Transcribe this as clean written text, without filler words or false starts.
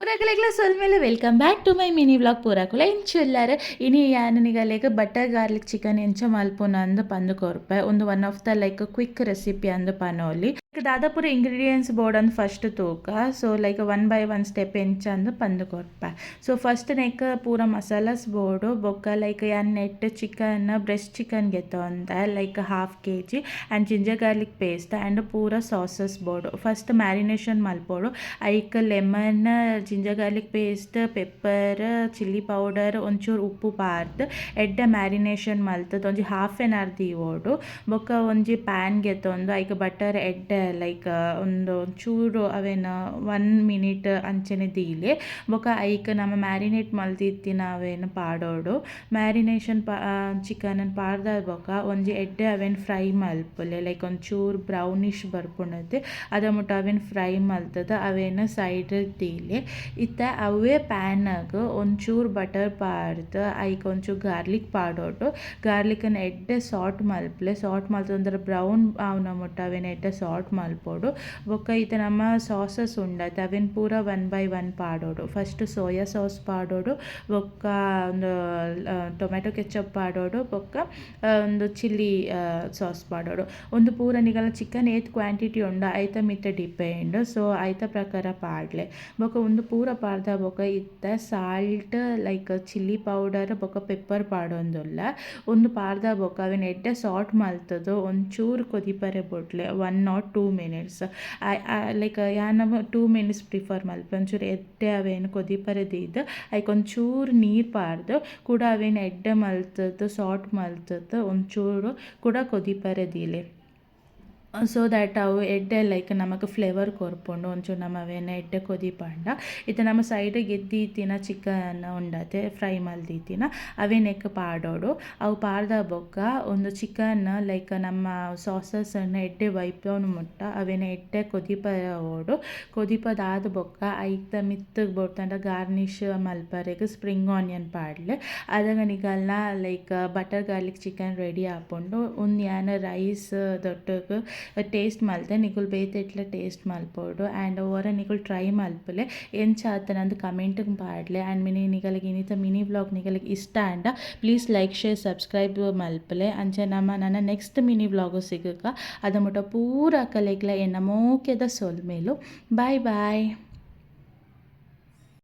Purakuleggla solmele welcome back to my mini vlog Purakula ಇಂಚುಲ್ಲಾರೆ ಇನಿ ಯಾನಿಗ ಲೈಕ್ ಬಟರ್ ಗಾರ್ಲಿಕ್ ಚಿಕನ್ ಎಂಚ ಮಲ್ಪುನ ಅಂದು ಪಂದು ಕೊರ್ಪೆ ಒಂದು one of the like quick recipe ಅಂದು ಪನೋಲಿ ದಾದಾಪುರ ಇಂಗ್ರೀಡಿಯೆಂಟ್ಸ್ ಬೋರ್ಡ್ ಅಂದು ಫಸ್ಟ್ ತೂಕ so like one by one step ಎಂಚ ಅಂದು ಪಂದು ಕೊರ್ಪೆ ಸೊ ಫಸ್ಟ್ ನೆಕ್ ಪೂರ ಮಸಾಲಾಸ್ ಬೋರ್ಡು ಬೊಕ್ಕ ಲೈಕ್ ಯಾನ್ ನೆಟ್ ಚಿಕನ್ ಬ್ರೆಸ್ಟ್ ಚಿಕನ್ ಗೆತ್ತೊಂದ like half kg and ginger garlic paste and ಪೂರ ಸಾಸಸ್ ಬೋರ್ಡು ಫಸ್ಟ್ ಮ್ಯಾರಿನೇಷನ್ ಮಲ್ಪೋಡು ಐಕ್ lemon ginger garlic paste pepper chilli powder ಒಂಚೂರು ಉಪ್ಪು ಪಾರ್ದು ಎಡ್ಡೆ ಮ್ಯಾರಿನೇಷನ್ ಮಲ್ತದ ಒಂಜಿ ಹಾಫ್ ಆನ್ ಅವರ್ ದೀವೋಡು ಬೊಕ್ಕ ಒಂಜಿ ಪ್ಯಾನ್ ಗೆತ್ತೊಂದು ಐಕ್ ಬಟರ್ ಎಡ್ಡೆ ಲೈಕ್ ಒಂದು ಒಂಚೂರು ಅವೇನು 1 ಮಿನಿಟ್ ಅಂಚನೆ ದೀಲೆ ಬೊಕ್ಕ ಐಕ್ ನಮ್ಮ ಮ್ಯಾರಿನೇಟ್ ಮಲ್ತಿತ್ತಿನ ಅವೇನು ಪಾಡೋಡು ಮ್ಯಾರಿನೇಷನ್ ಚಿಕನ್ ಪಾಡ್ದ ಬೊಕ್ಕ ಒಂಜಿ ಎಡ್ಡೆ ಅವೇನು ಫ್ರೈ ಮಲ್ಪುಲೆ ಲೈಕ್ ಒಂಚೂರು ಬ್ರೌನಿಶ್ ಬರ್ಪುಣತೆ ಅದ ಮುಟ್ಟ ಅವೇನು ಫ್ರೈ ಮಲ್ತದ ಅವೇನು ಸೈಡ್ ದೀಲೆ ಇತ್ತ ಅವೇ ಪ್ಯಾನಾಗ ಒಂಚೂರು ಬಟರ್ ಪಾಡ್ದು ಐಕ್ ಒಂಚೂರು ಗಾರ್ಲಿಕ್ ಪಾಡೋಡು ಗಾರ್ಲಿಕನ್ನು ಎಡ್ಡೆ ಸಾಲ್ಟ್ ಮಲ್ಪಲೆ ಸಾಲ್ಟ್ ಮಲ್ತಂದ್ರೆ ಬ್ರೌನ್ ಅವನ ಮುಟ್ಟ ಅವೇನು ಎಡ್ಡೆ ಸಾಲ್ಟ್ ಮಲ್ಪೋಡು ಬೊಕ್ಕ ಇತ್ತ ನಮ್ಮ ಸಾಸಸ್ ಉಂಡತೆ ಅವೇನು ಪೂರ 1 by 1 ಪಾಡೋಡು ಫಸ್ಟ್ ಸೋಯಾ ಸಾಸ್ ಪಾಡೋಡು ಬೊಕ್ಕ ಒಂದು ಟೊಮೆಟೊ ಕೆಚಪ್ ಪಾಡೋಡು ಬೊಕ್ಕ ಒಂದು ಚಿಲ್ಲಿ ಸಾಸ್ ಪಾಡೋಡು ಒಂದು ಪೂರ ನಿಗಲ ಚಿಕನ್ ಏತ್ ಕ್ವಾಂಟಿಟಿ ಉಂಡ ಐತ ಮಿತ್ತ ಡಿಪೆಂಡ್ ಸೊ ಐತ ಪ್ರಕಾರ ಪಾಡ್ಲೆ ಬೊಕ್ಕ ಒಂದು ಪೂರ ಪಾಡ್ದ ಬೊಕ್ಕ ಇತ್ತ ಸಾಲ್ಟ್ ಲೈಕ್ ಚಿಲ್ಲಿ ಪೌಡರ್ ಬೊಕ್ಕ ಪೆಪ್ಪರ್ ಪಾಡೊಂದುಲ್ಲ ಒಂದು ಪಾಡ್ದ ಬೊಕ್ಕ ಅವೇನು ಎಡ್ಡೆ ಸಾಲ್ಟ್ ಮಲ್ತದು ಒಂಚೂರು ಕೊದಿಪರೆ ಬುಡ್ಲೆ 1 or 2 minutes ಲೈಕ್ ಯಾನ 2 minutes ಪ್ರಿಫರ್ ಮಲ್ಪೆ ಒಂಚೂರು ಎಡ್ಡೆ ಅವೇನು ಕೊದಿಪರೆ ದೀದು ಐಕ್ ಒಂಚೂರು ನೀರು ಪಾಡ್ದು ಕೂಡ ಅವೇನು ಎಡ್ಡೆ ಮಲ್ತದ್ದು ಸಾಲ್ಟ್ ಮಲ್ತದ್ದು ಒಂಚೂರು ಕೂಡ ಕೊದಿಪರೆ ದೀಲೆ ಸೊ ದ್ಯಾಟ್ ಅವು ಎಡ್ಡೆ ಲೈಕ್ ನಮಗೆ ಫ್ಲೇವರ್ ಕೊರ್ಪುಂಡು ಒಂಚೂರು ನಮ್ಮ ಅವೇನು ಎಡ್ಡೆ ಕೊದಿಪಂಡ ಇತ್ತು ನಮ್ಮ ಸೈಡಿಗೆ ಎದ್ದೀತಿನ ಚಿಕನ್ ಉಂಡತೆ ಫ್ರೈ ಮಲ್ದಿತ್ತಿನ ಅವೇನೆಕ್ ಪಾಡೋಡು ಅವು ಪಾಡ್ದ ಬೊಕ್ಕ ಒಂದು ಚಿಕನ್ ಲೈಕ್ ನಮ್ಮ ಸಾಸಸನ್ನು ಎಡ್ಡೆ ವೈಪವನು ಮುಟ್ಟ ಅವೇನು ಎಡ್ಡೆ ಕೊದಿಪೋಡು ಕೊದಿಪದಾದ ಬೊಕ್ಕ ಐತ ಮಿತ್ತಗೆ ಬೋಡ್ತಂಡ ಗಾರ್ನಿಶ್ ಮಲ್ಪರೆಗ್ ಸ್ಪ್ರಿಂಗ್ ಆನಿಯನ್ ಪಾಡ್ಲೆ ಅದಾಗ ನಿಗಲ್ನ like butter garlic chicken ready ಆಪುಂಡು ಒಂದು ಯಾನ ರೈಸ್ ದೊಟ್ಟಗೆ ಟೇಸ್ಟ್ ಮಲ್ತೆ ನಿಕುಲು ಬೇತೆ ಟೇಸ್ಟ್ ಮಲ್ಪೋಡು ಆ್ಯಂಡ್ ಓವರ ನಿಕುಲು ಟ್ರೈ ಮಲ್ಪಲೆ ಎಂಚ ಆತನ ಅಂದು ಕಮೆಂಟ್ ಪಾಡ್ಲೆ ಆ್ಯಂಡ್ ನಿಗಲಿಗೆ ಇನ್ನಿತ ಮಿನಿ ವ್ಲಾಗ್ ನಿಗಲಿಗೆ ಇಷ್ಟ ಆಂಡ ಪ್ಲೀಸ್ ಲೈಕ್ ಶೇರ್ ಸಬ್ಸ್ಕ್ರೈಬ್ ಮಲ್ಪಲೆ ಅಂಚೆ ನನ್ನ ನೆಕ್ಸ್ಟ್ ಮಿನಿ ವ್ಲಾಗು ಸಿಗಕ ಅದ ಮುಟ್ಟ ಪೂರ ಕಲೆಗ್ಲ ಎನ್ನ ಮೋಕೆದ ಸೊಲ್ಮೇಲು ಬಾಯ್ ಬಾಯ್.